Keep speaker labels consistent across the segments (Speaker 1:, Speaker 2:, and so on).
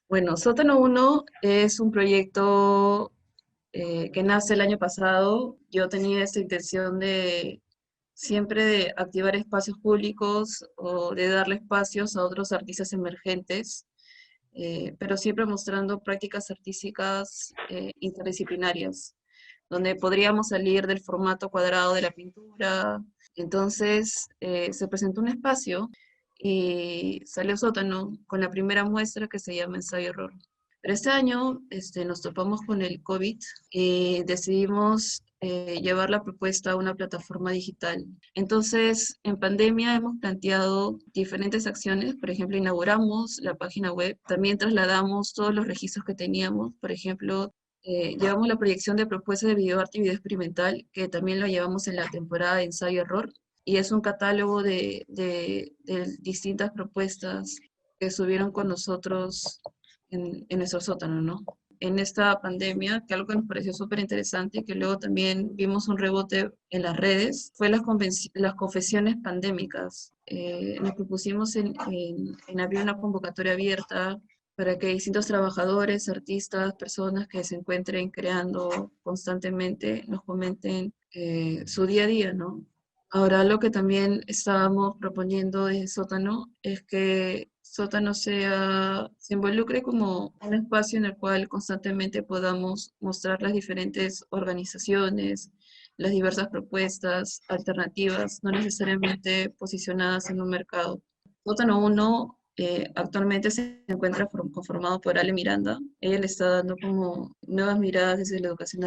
Speaker 1: Bueno, Sótano uno es un proyecto que nace el año pasado. Yo tenía esta intención de siempre de activar espacios públicos o de darle espacios a otros artistas emergentes, pero siempre mostrando prácticas artísticas interdisciplinarias, donde podríamos salir del formato cuadrado de la pintura. Entonces se presentó un espacio y salió Sótano con la primera muestra que se llama Ensayo Error. Pero este año nos topamos con el COVID y decidimos llevar la propuesta a una plataforma digital. Entonces, en pandemia hemos planteado diferentes acciones. Por ejemplo, inauguramos la página web, también trasladamos todos los registros que teníamos. Por ejemplo, llevamos la proyección de propuestas de videoarte y video experimental, que también lo llevamos en la temporada de ensayo error, y es un catálogo de distintas propuestas que subieron con nosotros en nuestro sótano, ¿no? En esta pandemia, que algo que nos pareció súper interesante, que luego también vimos un rebote en las redes, fue las confesiones pandémicas. Nos propusimos en abrir una convocatoria abierta para que distintos trabajadores, artistas, personas que se encuentren creando constantemente nos comenten su día a día, ¿no? Ahora, lo que también estábamos proponiendo de Sótano es que Sótano se involucre como un espacio en el cual constantemente podamos mostrar las diferentes organizaciones, las diversas propuestas, alternativas, no necesariamente posicionadas en un mercado. Sótano uno actualmente se encuentra conformado por Ale Miranda. Ella le está dando como nuevas miradas desde la educación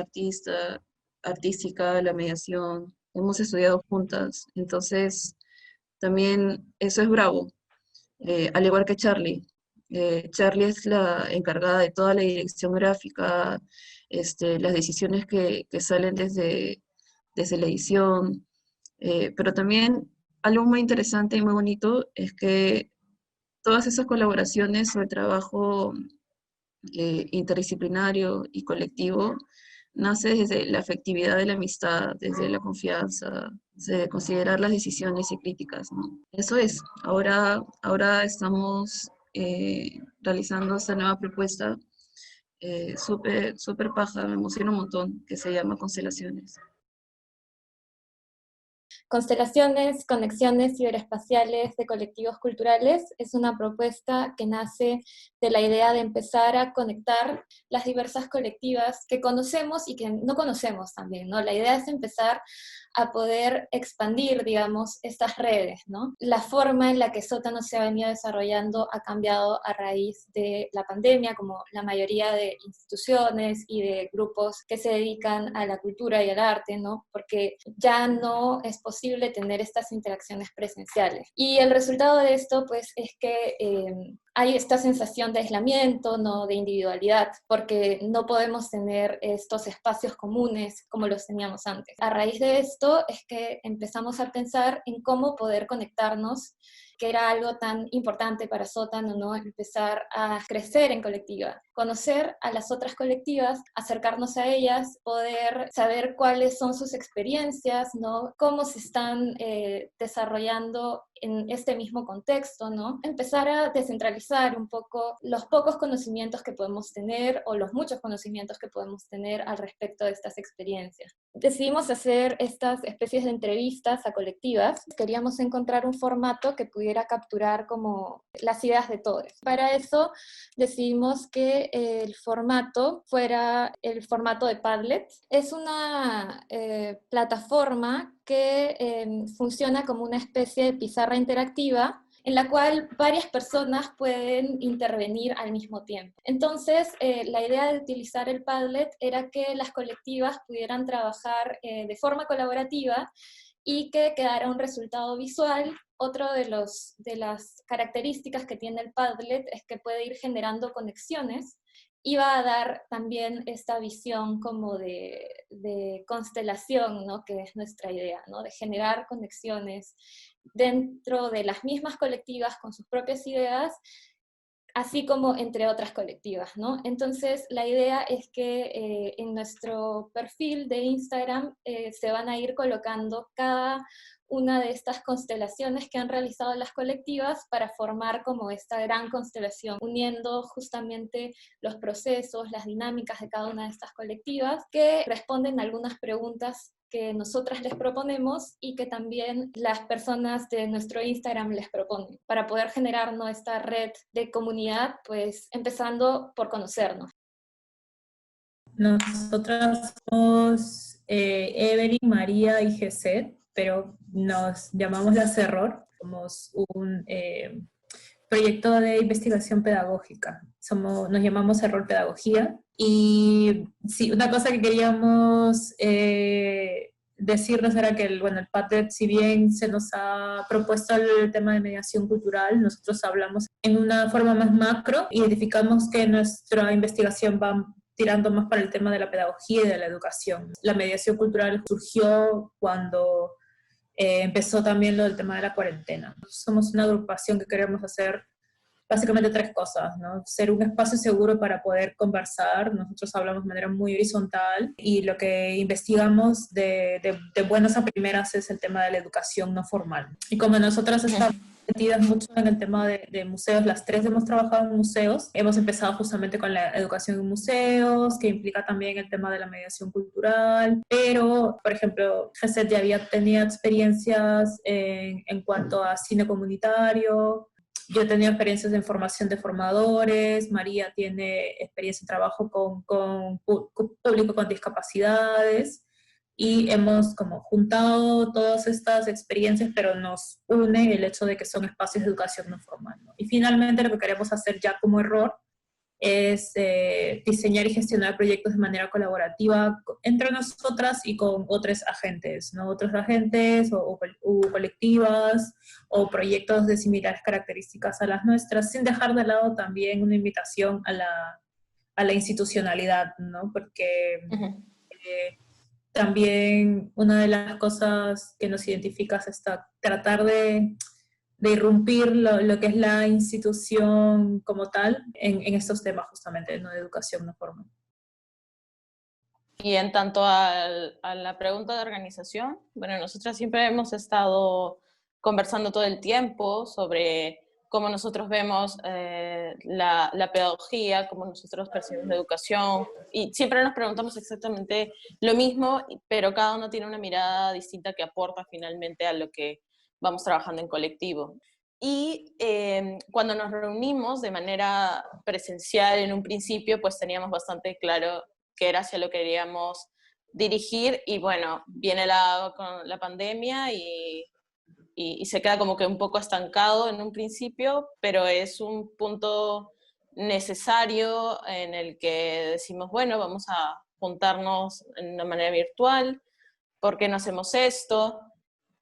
Speaker 1: artística, la mediación. Hemos estudiado juntas, entonces también eso es bravo, al igual que Charlie. Charlie es la encargada de toda la dirección gráfica, las decisiones que salen desde la edición, pero también algo muy interesante y muy bonito es que todas esas colaboraciones o el trabajo interdisciplinario y colectivo nace desde la afectividad de la amistad, desde la confianza, desde considerar las decisiones y críticas, ¿no? Eso es, ahora estamos realizando esta nueva propuesta súper paja, me emociona un montón, que se llama Constelaciones.
Speaker 2: Constelaciones, Conexiones Ciberespaciales de Colectivos Culturales es una propuesta que nace de la idea de empezar a conectar las diversas colectivas que conocemos y que no conocemos también, ¿no? La idea es empezar a poder expandir, digamos, estas redes, ¿no? La forma en la que Sótano se ha venido desarrollando ha cambiado a raíz de la pandemia, como la mayoría de instituciones y de grupos que se dedican a la cultura y al arte, ¿no? Porque ya no es posible tener estas interacciones presenciales. Y el resultado de esto, pues, es que hay esta sensación de aislamiento, ¿no? De individualidad, porque no podemos tener estos espacios comunes como los teníamos antes. A raíz de esto es que empezamos a pensar en cómo poder conectarnos, que era algo tan importante para Sótano, ¿no? Empezar a crecer en colectiva, conocer a las otras colectivas, acercarnos a ellas, poder saber cuáles son sus experiencias, ¿no? Cómo se están desarrollando en este mismo contexto, ¿no? Empezar a descentralizar un poco los pocos conocimientos que podemos tener o los muchos conocimientos que podemos tener al respecto de estas experiencias. Decidimos hacer estas especies de entrevistas a colectivas. Queríamos encontrar un formato que pudiera capturar como las ideas de todos. Para eso decidimos que el formato fuera el formato de Padlet. Es una plataforma que funciona como una especie de pizarra interactiva en la cual varias personas pueden intervenir al mismo tiempo. Entonces, la idea de utilizar el Padlet era que las colectivas pudieran trabajar de forma colaborativa y que quedara un resultado visual. Otro de las características que tiene el Padlet es que puede ir generando conexiones y va a dar también esta visión como de constelación, ¿no? Que es nuestra idea, ¿no? De generar conexiones dentro de las mismas colectivas con sus propias ideas, así como entre otras colectivas, ¿no? Entonces, la idea es que en nuestro perfil de Instagram se van a ir colocando cada una de estas constelaciones que han realizado las colectivas para formar como esta gran constelación, uniendo justamente los procesos, las dinámicas de cada una de estas colectivas, que responden a algunas preguntas que nosotras les proponemos y que también las personas de nuestro Instagram les proponen, para poder generar, ¿no?, esta red de comunidad, pues empezando por conocernos.
Speaker 3: Nosotras somos Evelyn, María y Geset, pero nos llamamos Las Error. Somos un proyecto de investigación pedagógica. Nos llamamos Error Pedagogía. Y sí, una cosa que queríamos decirles era que el PATED, si bien se nos ha propuesto el tema de mediación cultural, nosotros hablamos en una forma más macro, identificamos que nuestra investigación va tirando más para el tema de la pedagogía y de la educación. La mediación cultural surgió cuando empezó también lo del tema de la cuarentena. Somos una agrupación que queremos hacer básicamente tres cosas, ¿no? Ser un espacio seguro para poder conversar. Nosotros hablamos de manera muy horizontal y lo que investigamos de buenas a primeras es el tema de la educación no formal. Y como nosotras estamos metidas mucho en el tema de museos, las tres hemos trabajado en museos, hemos empezado justamente con la educación en museos, que implica también el tema de la mediación cultural, pero, por ejemplo, Geset ya tenía experiencias en cuanto a cine comunitario. Yo he tenido experiencias en formación de formadores, María tiene experiencia en trabajo con público con discapacidades, y hemos como juntado todas estas experiencias, pero nos une el hecho de que son espacios de educación no formal, ¿no? Y finalmente lo que queremos hacer ya como Error es diseñar y gestionar proyectos de manera colaborativa entre nosotras y con otros agentes, ¿no? Otros agentes o colectivas o proyectos de similares características a las nuestras, sin dejar de lado también una invitación a la institucionalidad, ¿no? Porque también una de las cosas que nos identifica es tratar de irrumpir lo que es la institución como tal en estos temas justamente, ¿no?, de educación no formal.
Speaker 4: Y en tanto a la pregunta de organización, bueno, nosotras siempre hemos estado conversando todo el tiempo sobre cómo nosotros vemos la pedagogía, cómo nosotros percibimos la educación, y siempre nos preguntamos exactamente lo mismo, pero cada uno tiene una mirada distinta que aporta finalmente a lo que vamos trabajando en colectivo. Y cuando nos reunimos de manera presencial en un principio, pues teníamos bastante claro qué era hacia lo que queríamos dirigir, y bueno, viene con la pandemia y se queda como que un poco estancado en un principio, pero es un punto necesario en el que decimos, bueno, vamos a juntarnos en una manera virtual, ¿por qué no hacemos esto?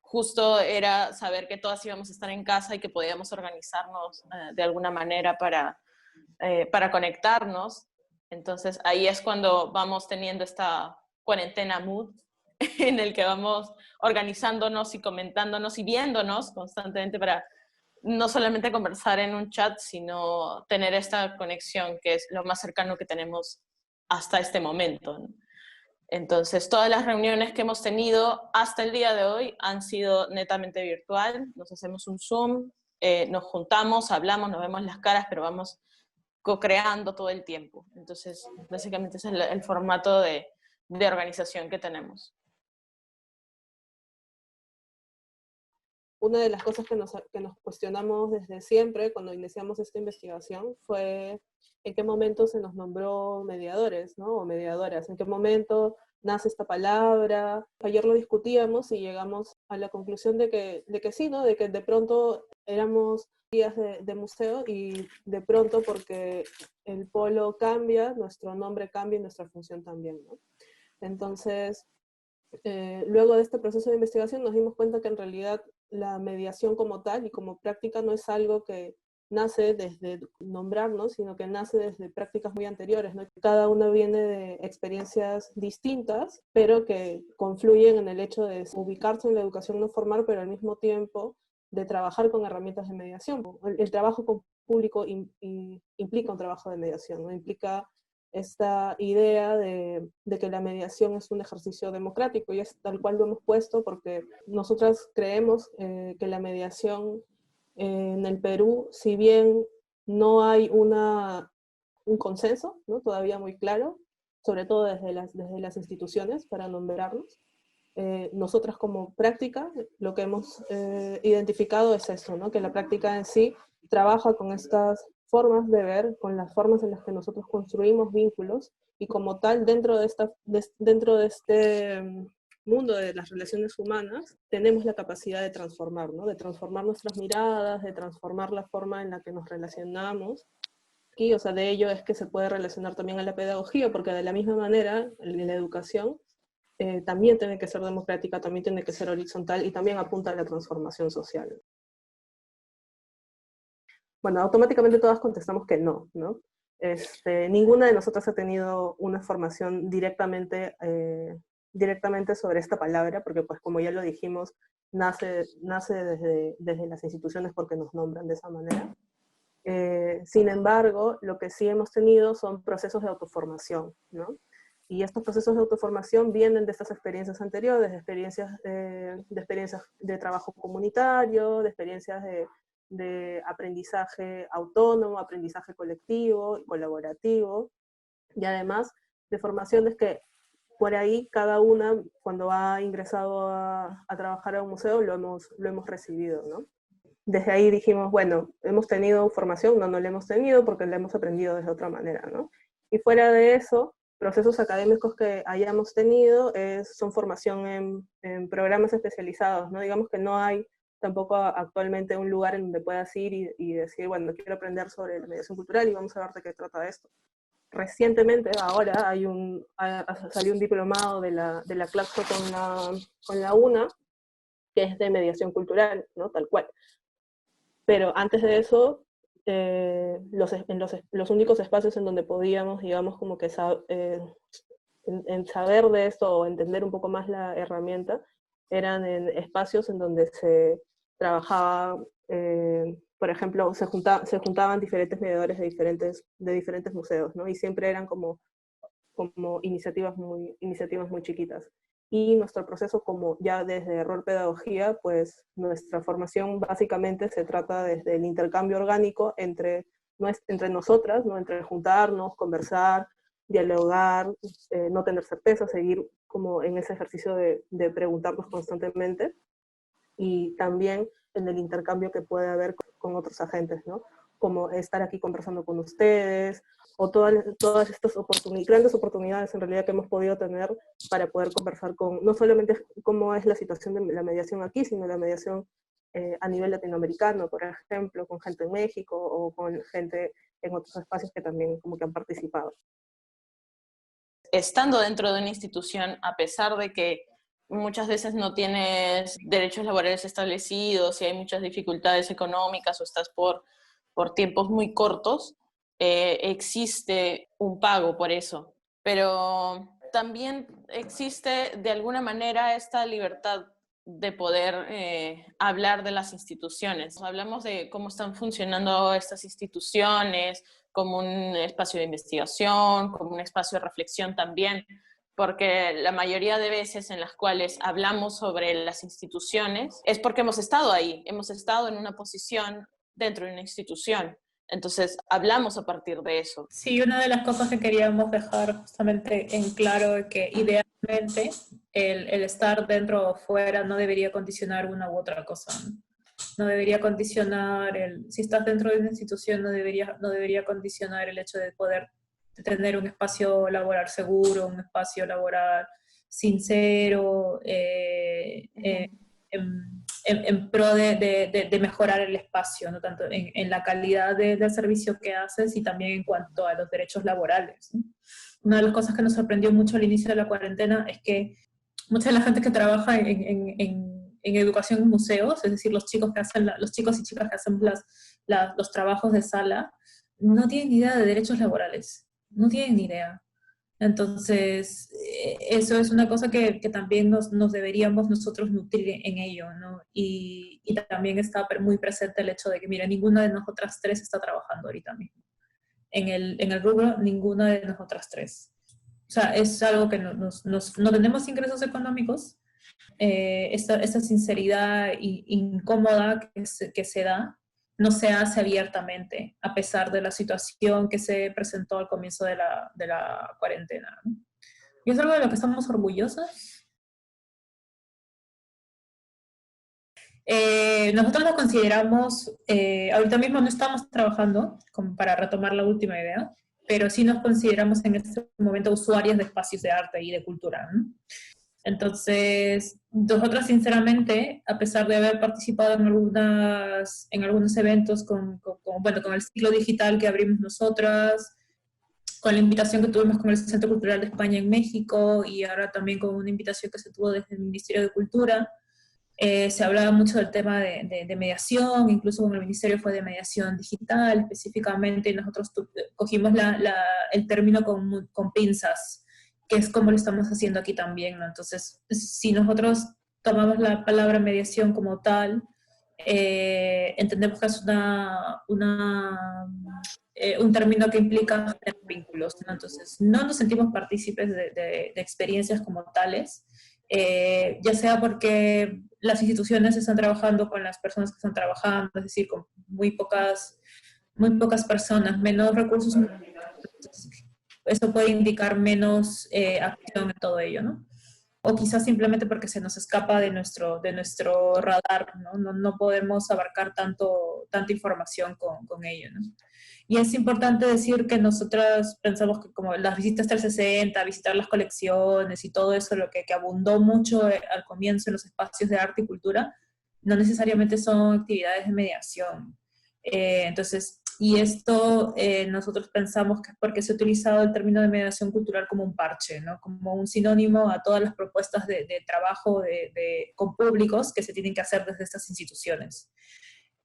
Speaker 4: Justo era saber que todas íbamos a estar en casa y que podíamos organizarnos de alguna manera para conectarnos. Entonces ahí es cuando vamos teniendo esta cuarentena mood en el que vamos organizándonos y comentándonos y viéndonos constantemente para no solamente conversar en un chat, sino tener esta conexión que es lo más cercano que tenemos hasta este momento, ¿no? Entonces, todas las reuniones que hemos tenido hasta el día de hoy han sido netamente virtual. Nos hacemos un Zoom, nos juntamos, hablamos, nos vemos las caras, pero vamos co-creando todo el tiempo. Entonces, básicamente ese es el formato de organización que tenemos.
Speaker 5: Una de las cosas que nos cuestionamos desde siempre cuando iniciamos esta investigación fue en qué momento se nos nombró mediadores, ¿no? O mediadoras, en qué momento nace esta palabra. Ayer lo discutíamos y llegamos a la conclusión de que sí, ¿no? De que de pronto éramos guías de museo, y de pronto porque el polo cambia, nuestro nombre cambia y nuestra función también, ¿no? Entonces, luego de este proceso de investigación nos dimos cuenta que en realidad la mediación como tal y como práctica no es algo que nace desde nombrarnos, sino que nace desde prácticas muy anteriores, ¿no? Cada una viene de experiencias distintas, pero que confluyen en el hecho de ubicarse en la educación no formal, pero al mismo tiempo de trabajar con herramientas de mediación. El trabajo con público implica un trabajo de mediación, ¿no? Implica esta idea de que la mediación es un ejercicio democrático, y es tal cual lo hemos puesto porque nosotras creemos que la mediación en el Perú, si bien no hay un consenso, ¿no?, todavía muy claro, sobre todo desde las instituciones para nombrarnos, nosotras como práctica lo que hemos identificado es eso, ¿no?, que la práctica en sí trabaja con estas formas de ver, con las formas en las que nosotros construimos vínculos, y como tal, dentro de este mundo de las relaciones humanas, tenemos la capacidad de transformar, ¿no?, de transformar nuestras miradas, de transformar la forma en la que nos relacionamos. Y, o sea, de ello es que se puede relacionar también a la pedagogía, porque de la misma manera, la educación también tiene que ser democrática, también tiene que ser horizontal, y también apunta a la transformación social. Bueno, automáticamente todas contestamos que no, ¿no? Ninguna de nosotras ha tenido una formación directamente sobre esta palabra, porque pues como ya lo dijimos, nace desde las instituciones porque nos nombran de esa manera. Sin embargo, lo que sí hemos tenido son procesos de autoformación, ¿no? Y estos procesos de autoformación vienen de estas experiencias anteriores, de experiencias de trabajo comunitario, de experiencias de aprendizaje autónomo, aprendizaje colectivo y colaborativo, y además de formaciones que por ahí cada una, cuando ha ingresado a trabajar a un museo, lo hemos recibido, ¿no? Desde ahí dijimos, bueno, hemos tenido formación, no la hemos tenido porque la hemos aprendido de otra manera, ¿no? Y fuera de eso, procesos académicos que hayamos tenido son formación en programas especializados, ¿no? Digamos que no hay tampoco actualmente un lugar en donde puedas ir y decir, bueno, quiero aprender sobre la mediación cultural y vamos a ver de qué trata esto. Recientemente, ahora, salió un diplomado de la CLACSO con la UNA, que es de mediación cultural, ¿no? Tal cual. Pero antes de eso, los únicos espacios en donde podíamos, digamos, como que en saber de esto o entender un poco más la herramienta, eran en espacios en donde se trabajaba, por ejemplo, se juntaban diferentes mediadores de diferentes museos, ¿no? Y siempre eran como iniciativas muy chiquitas. Y nuestro proceso, como ya desde Rol Pedagogía, pues nuestra formación básicamente se trata desde el intercambio orgánico entre nosotras, ¿no? Entre juntarnos, conversar, dialogar, no tener certeza, seguir como en ese ejercicio de preguntarnos constantemente, y también en el intercambio que puede haber con otros agentes, ¿no? Como estar aquí conversando con ustedes, o todas estas grandes oportunidades en realidad que hemos podido tener para poder conversar no solamente cómo es la situación de la mediación aquí, sino la mediación a nivel latinoamericano, por ejemplo, con gente en México o con gente en otros espacios que también como que han participado.
Speaker 4: Estando dentro de una institución, a pesar de que muchas veces no tienes derechos laborales establecidos y hay muchas dificultades económicas o estás por tiempos muy cortos, existe un pago por eso. Pero también existe de alguna manera esta libertad de poder hablar de las instituciones. Hablamos de cómo están funcionando estas instituciones, como un espacio de investigación, como un espacio de reflexión también, porque la mayoría de veces en las cuales hablamos sobre las instituciones es porque hemos estado ahí, hemos estado en una posición dentro de una institución. Entonces, hablamos a partir de eso.
Speaker 3: Sí, una de las cosas que queríamos dejar justamente en claro es que idealmente el estar dentro o fuera no debería condicionar una u otra cosa, ¿no? No debería condicionar si estás dentro de una institución, no debería condicionar el hecho de poder tener un espacio laboral seguro, un espacio laboral sincero, en pro de mejorar el espacio, ¿no? Tanto en la calidad del servicio que haces y también en cuanto a los derechos laborales, ¿no? Una de las cosas que nos sorprendió mucho al inicio de la cuarentena es que mucha de la gente que trabaja en educación en museos, es decir, los chicos y chicas que hacen los trabajos de sala, no tienen ni idea de derechos laborales, no tienen ni idea. Entonces, eso es una cosa que también nos deberíamos nosotros nutrir en ello, ¿no? Y también está muy presente el hecho de que, mira, ninguna de nosotras tres está trabajando ahorita mismo. En el rubro, ninguna de nosotras tres. O sea, es algo que no tenemos ingresos económicos. Esta sinceridad incómoda que se da no se hace abiertamente, a pesar de la situación que se presentó al comienzo de la cuarentena, ¿no? Y es algo de lo que estamos orgullosas. Nosotros nos consideramos, ahorita mismo no estamos trabajando, como para retomar la última idea, pero sí nos consideramos en este momento usuarias de espacios de arte y de cultura, ¿no? Entonces, nosotras sinceramente, a pesar de haber participado en algunos eventos bueno, con el ciclo digital que abrimos nosotras, con la invitación que tuvimos con el Centro Cultural de España en México y ahora también con una invitación que se tuvo desde el Ministerio de Cultura, se hablaba mucho del tema de mediación, incluso con el Ministerio fue de mediación digital específicamente, y nosotros cogimos el término con pinzas, que es como lo estamos haciendo aquí también, ¿no? Entonces, si nosotros tomamos la palabra mediación como tal, entendemos que es un término que implica generar vínculos, ¿no? Entonces, no nos sentimos partícipes de experiencias como tales, ya sea porque las instituciones están trabajando con las personas que están trabajando, es decir, con muy pocas personas, menos recursos humanos. Eso puede indicar menos acción en todo ello, ¿no? O quizás simplemente porque se nos escapa de nuestro radar, ¿no? No podemos abarcar tanta información con ello, ¿no? Y es importante decir que nosotras pensamos que como las visitas 360, visitar las colecciones y todo eso, lo que abundó mucho al comienzo en los espacios de arte y cultura, no necesariamente son actividades de mediación. Entonces, y esto nosotros pensamos que es porque se ha utilizado el término de mediación cultural como un parche, ¿no? Como un sinónimo a todas las propuestas de trabajo con públicos que se tienen que hacer desde estas instituciones.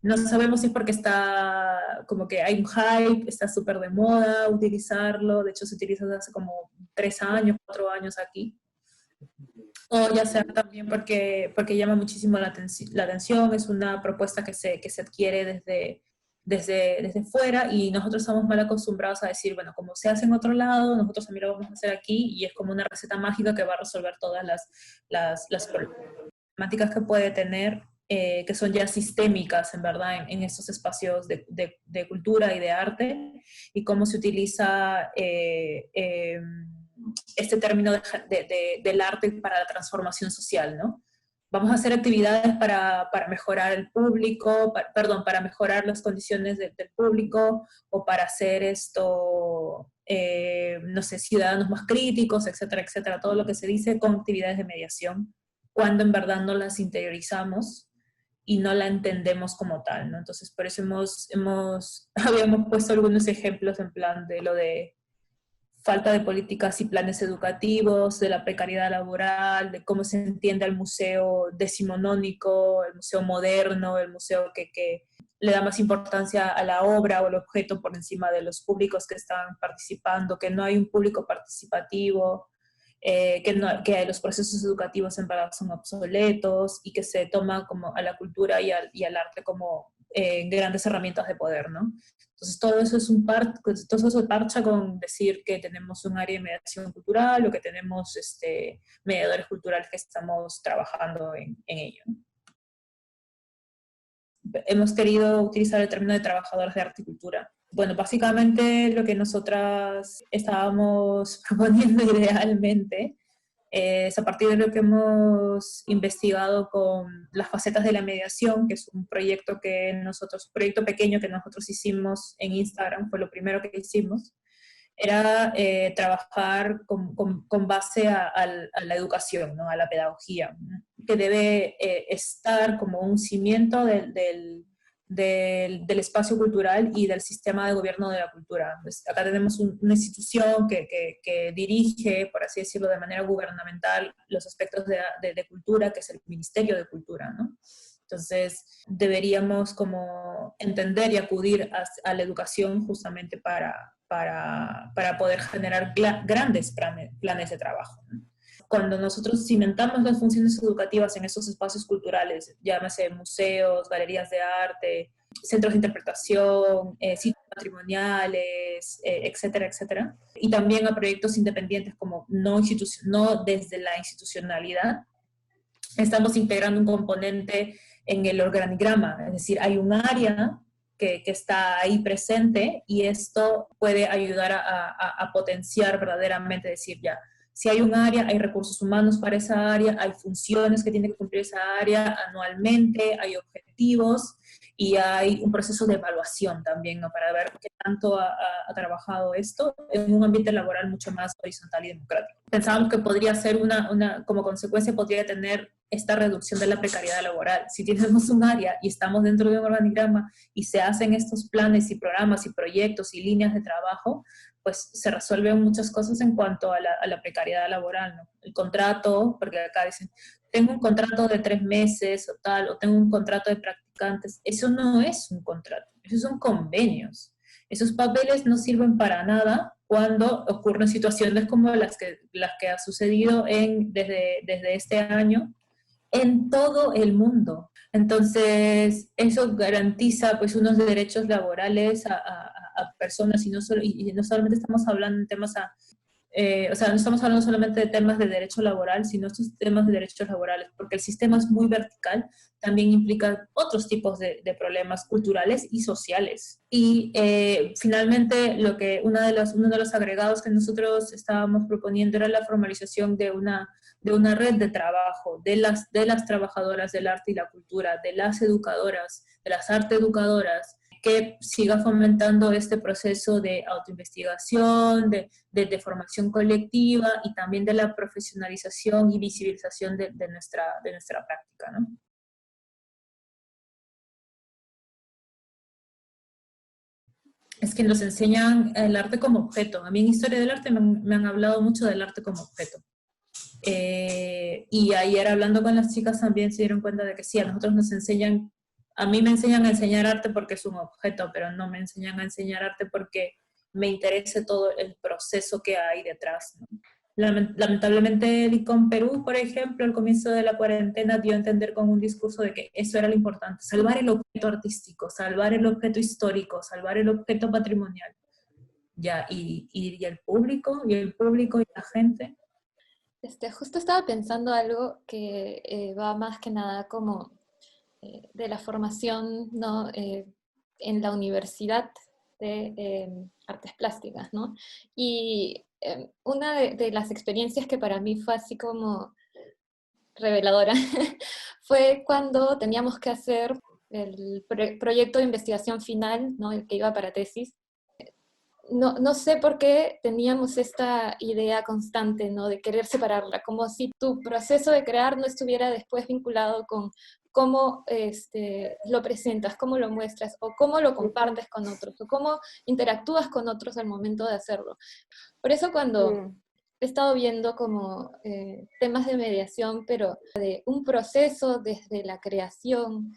Speaker 3: No sabemos si es porque está, como que hay un hype, está súper de moda utilizarlo, de hecho se utiliza desde hace como 3 años, 4 años aquí, o ya sea también porque llama muchísimo la atención, es una propuesta que se adquiere desde fuera y nosotros estamos mal acostumbrados a decir, bueno, como se hace en otro lado, nosotros también lo vamos a hacer aquí y es como una receta mágica que va a resolver todas las problemáticas que puede tener, que son ya sistémicas, en verdad, en estos espacios de cultura y de arte, y cómo se utiliza este término del arte para la transformación social, ¿no? Vamos a hacer actividades para mejorar el público, para mejorar las condiciones del público, o para hacer esto, no sé, ciudadanos más críticos, etcétera, etcétera, todo lo que se dice con actividades de mediación, cuando en verdad no las interiorizamos y no la entendemos como tal, ¿no? Entonces, por eso habíamos puesto algunos ejemplos en plan de lo de falta de políticas y planes educativos, de la precariedad laboral, de cómo se entiende el museo decimonónico, el museo moderno, el museo que le da más importancia a la obra o al objeto por encima de los públicos que están participando, que no hay un público participativo, que los procesos educativos en verdad son obsoletos y que se toma como a la cultura y al arte como grandes herramientas de poder, ¿no? Entonces todo eso todo eso se parcha con decir que tenemos un área de mediación cultural o que tenemos mediadores culturales que estamos trabajando en ello. Hemos querido utilizar el término de trabajadores de arte y cultura. Bueno, básicamente lo que nosotras estábamos proponiendo idealmente es a partir de lo que hemos investigado con las facetas de la mediación, que es un proyecto proyecto pequeño que nosotros hicimos en Instagram, fue lo primero que hicimos, era trabajar con base a la educación, ¿no? A la pedagogía, ¿no? Que debe estar como un cimiento del espacio cultural y del sistema de gobierno de la cultura. Pues acá tenemos una institución que dirige, por así decirlo, de manera gubernamental los aspectos de cultura, que es el Ministerio de Cultura, ¿no? Entonces, deberíamos como ¿no? Entender y acudir a la educación justamente para poder generar grandes planes de trabajo, ¿no? Cuando nosotros cimentamos las funciones educativas en esos espacios culturales, llámese museos, galerías de arte, centros de interpretación, sitios patrimoniales, etcétera, etcétera, y también a proyectos independientes como no desde la institucionalidad, estamos integrando un componente en el organigrama, es decir, hay un área que está ahí presente y esto puede ayudar a potenciar verdaderamente, decir ya, si hay un área, hay recursos humanos para esa área, hay funciones que tiene que cumplir esa área anualmente, hay objetivos y hay un proceso de evaluación también, ¿no? Para ver qué tanto ha trabajado esto en un ambiente laboral mucho más horizontal y democrático. Pensábamos que podría ser como consecuencia podría tener esta reducción de la precariedad laboral. Si tenemos un área y estamos dentro de un organigrama y se hacen estos planes y programas y proyectos y líneas de trabajo, pues se resuelven muchas cosas en cuanto a la precariedad laboral, ¿no? El contrato, porque acá dicen, tengo un contrato de 3 meses o tal, o tengo un contrato de practicantes. Eso no es un contrato, esos son convenios. Esos papeles no sirven para nada cuando ocurren situaciones como las que ha sucedido desde este año en todo el mundo. Entonces, eso garantiza pues unos derechos laborales a personas y no solamente estamos hablando en temas o sea, no estamos hablando solamente de temas de derecho laboral, sino estos temas de derechos laborales, porque el sistema es muy vertical, también implica otros tipos de problemas culturales y sociales. Y finalmente, uno de los agregados que nosotros estábamos proponiendo era la formalización de una red de trabajo de las trabajadoras del arte y la cultura, de las educadoras, de las arte educadoras, que siga fomentando este proceso de autoinvestigación, de formación colectiva y también de la profesionalización y visibilización de nuestra práctica, ¿no? Es que nos enseñan el arte como objeto. A mí en Historia del Arte me han hablado mucho del arte como objeto. Y ayer hablando con las chicas también se dieron cuenta de que sí, a nosotros a mí me enseñan a enseñar arte porque es un objeto, pero no me enseñan a enseñar arte porque me interesa todo el proceso que hay detrás, ¿no? Lamentablemente el ICOM Perú, por ejemplo, al comienzo de la cuarentena dio a entender con un discurso de que eso era lo importante, salvar el objeto artístico, salvar el objeto histórico, salvar el objeto patrimonial. Ya, y el público y la gente.
Speaker 2: Justo estaba pensando algo que va más que nada como de la formación, ¿no? En la Universidad de Artes Plásticas, ¿no? Y una de las experiencias que para mí fue así como reveladora fue cuando teníamos que hacer el proyecto de investigación final, ¿no? El que iba para tesis. No sé por qué teníamos esta idea constante, ¿no? De querer separarla, como si tu proceso de crear no estuviera después vinculado con cómo lo presentas, cómo lo muestras, o cómo lo compartes con otros, o cómo interactúas con otros al momento de hacerlo. Por eso cuando he estado viendo como temas de mediación, pero de un proceso desde la creación,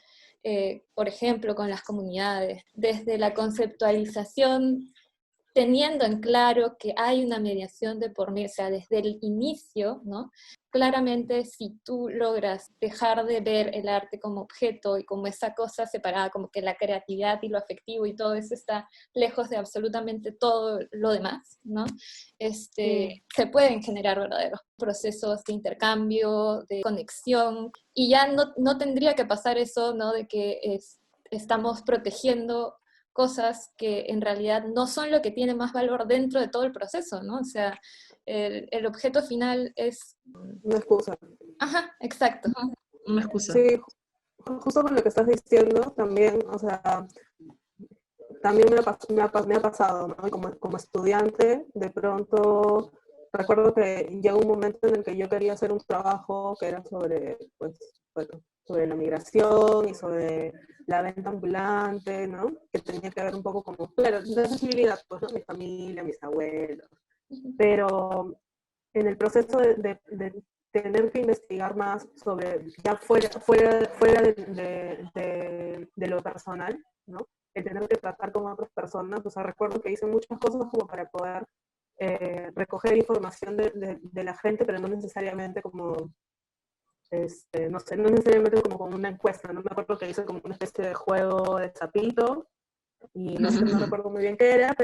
Speaker 2: por ejemplo, con las comunidades, desde la conceptualización, teniendo en claro que hay una mediación de por medio, o sea, desde el inicio, ¿no? Claramente, si tú logras dejar de ver el arte como objeto y como esa cosa separada, como que la creatividad y lo afectivo y todo eso está lejos de absolutamente todo lo demás, ¿no? Se pueden generar verdaderos procesos de intercambio, de conexión, y ya no tendría que pasar eso, ¿no? De que estamos protegiendo cosas que en realidad no son lo que tiene más valor dentro de todo el proceso, ¿no? O sea, el objeto final es...
Speaker 5: Una excusa.
Speaker 2: Ajá, exacto.
Speaker 1: Una excusa.
Speaker 5: Sí, justo con lo que estás diciendo también, o sea, también me ha pasado, ¿no? Como estudiante, de pronto, recuerdo que llegó un momento en el que yo quería hacer un trabajo que era sobre, pues, bueno, sobre la migración y sobre la venta ambulante, ¿no? Que tenía que ver un poco como, claro, de accesibilidad, pues, ¿no? Mi familia, mis abuelos. Pero en el proceso de tener que investigar más sobre, ya fuera de lo personal, ¿no? El tener que tratar con otras personas. O sea, recuerdo que hice muchas cosas como para poder recoger información de la gente, pero no necesariamente como, no sé, no necesariamente como una encuesta, ¿no? Me acuerdo que hice como una especie de juego de sapito, y no sé, no recuerdo muy bien qué era,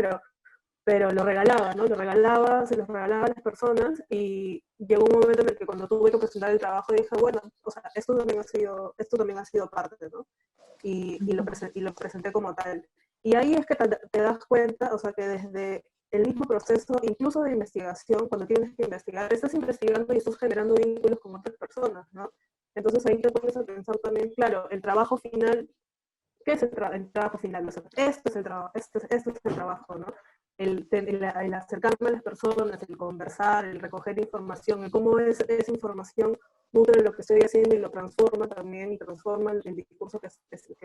Speaker 5: pero lo regalaba, ¿no? Lo regalaba, se los regalaba a las personas, y llegó un momento en el que cuando tuve que presentar el trabajo dije, bueno, o sea, esto también ha sido parte, ¿no? Y lo presenté como tal. Y ahí es que te das cuenta, o sea, que desde el mismo proceso, incluso de investigación, cuando tienes que investigar, estás investigando y estás generando vínculos con otras personas, ¿no? Entonces ahí te pones a pensar también, claro, el trabajo final, ¿qué es el trabajo final? O sea, esto es el trabajo, esto es el trabajo, ¿no? El acercarme a las personas, el conversar, el recoger información, el cómo esa información nutre lo que estoy haciendo y lo transforma también, y transforma el discurso que se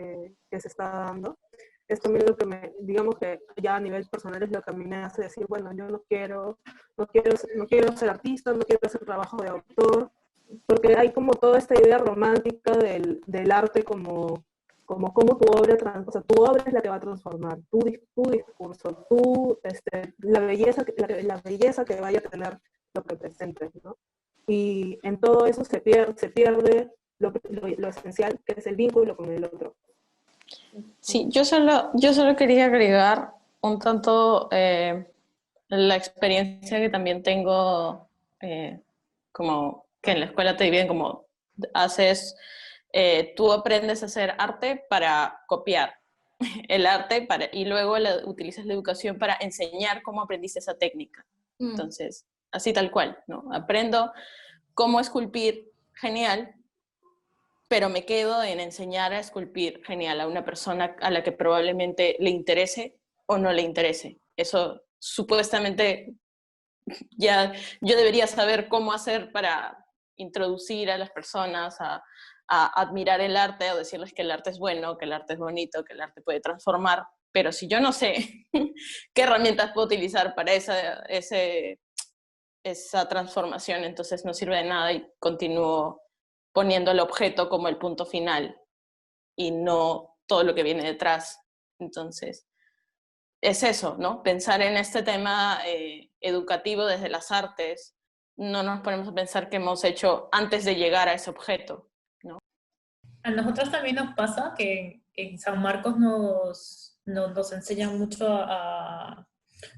Speaker 5: está dando. Es también lo que digamos que ya a nivel personal es lo que a mí me hace decir, bueno, yo no quiero ser artista, no quiero hacer trabajo de autor, porque hay como toda esta idea romántica del arte como tu obra, o sea, tu obra es la que va a transformar, tu discurso, la belleza que vaya a tener lo que presentes, ¿no? Y en todo eso se pierde lo esencial, que es el vínculo con el otro.
Speaker 4: Sí, yo solo quería agregar un tanto la experiencia que también tengo, como que en la escuela te dividen como tú aprendes a hacer arte para copiar el arte y luego utilizas la educación para enseñar cómo aprendiste esa técnica. Entonces, así tal cual, ¿no? Aprendo cómo esculpir, genial, pero me quedo en enseñar a esculpir, genial, a una persona a la que probablemente le interese o no le interese. Eso supuestamente ya yo debería saber cómo hacer para introducir a las personas a admirar el arte o decirles que el arte es bueno, que el arte es bonito, que el arte puede transformar, pero si yo no sé qué herramientas puedo utilizar para esa transformación, entonces no sirve de nada y continúo poniendo el objeto como el punto final y no todo lo que viene detrás. Entonces, es eso, ¿no? Pensar en este tema educativo desde las artes, no nos ponemos a pensar qué hemos hecho antes de llegar a ese objeto, ¿no?
Speaker 3: A nosotros también nos pasa que en San Marcos nos enseñan mucho a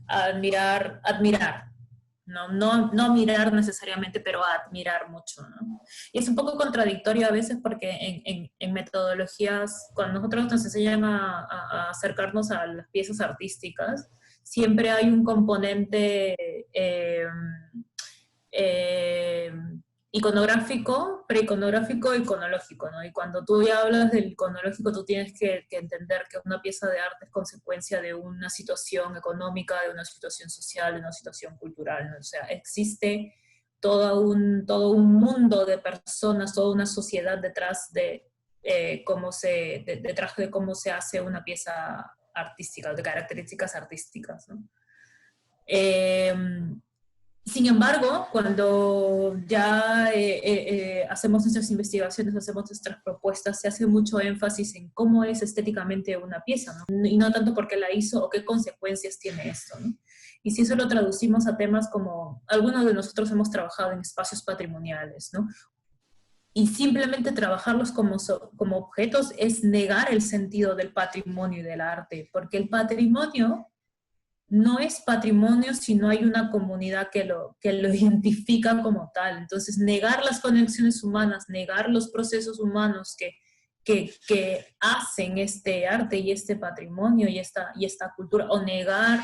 Speaker 3: admirar, no mirar necesariamente, pero a admirar mucho, ¿no? Y es un poco contradictorio a veces porque en metodologías, cuando nosotros nos enseñan a acercarnos a las piezas artísticas, siempre hay un componente eh, iconográfico, preiconográfico e iconológico, ¿no? Y cuando tú ya hablas del iconológico, tú tienes que entender que una pieza de arte es consecuencia de una situación económica, de una situación social, de una situación cultural, ¿no? O sea, existe todo un mundo de personas, toda una sociedad detrás de detrás de cómo se hace una pieza artística, de características artísticas, ¿no? Sin embargo, cuando ya hacemos nuestras investigaciones, hacemos nuestras propuestas, se hace mucho énfasis en cómo es estéticamente una pieza, ¿no? Y no tanto porque la hizo o qué consecuencias tiene esto, ¿no? Y si eso lo traducimos a temas como, algunos de nosotros hemos trabajado en espacios patrimoniales, ¿no? Y simplemente trabajarlos como objetos es negar el sentido del patrimonio y del arte, porque el patrimonio no es patrimonio si no hay una comunidad que lo identifica como tal. Entonces, negar las conexiones humanas, negar los procesos humanos que hacen este arte y este patrimonio y esta cultura, o negar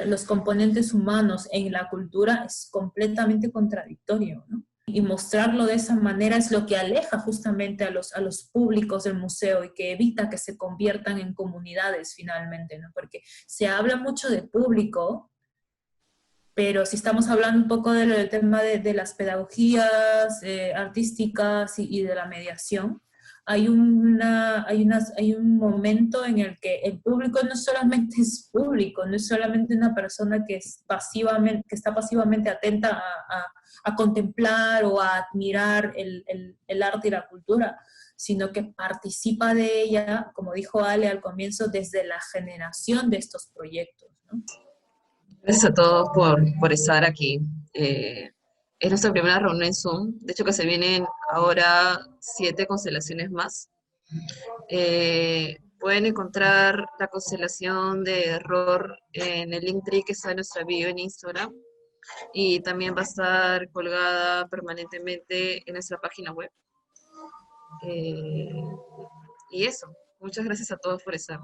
Speaker 3: los componentes humanos en la cultura es completamente contradictorio, ¿no? Y mostrarlo de esa manera es lo que aleja justamente a los públicos del museo y que evita que se conviertan en comunidades finalmente, ¿no? Porque se habla mucho de público, pero si estamos hablando un poco del tema de las pedagogías artísticas y de la mediación, hay un momento en el que el público no solamente es público, no es solamente una persona que está pasivamente atenta a contemplar o a admirar el arte y la cultura, sino que participa de ella, como dijo Ale al comienzo, desde la generación de estos proyectos, ¿no?
Speaker 1: Gracias a todos por estar aquí. Es nuestra primera reunión en Zoom. De hecho, que se vienen ahora 7 constelaciones más. Pueden encontrar la constelación de error en el Linktree que está en nuestra bio en Instagram. Y también va a estar colgada permanentemente en nuestra página web. Y eso. Muchas gracias a todos por estar.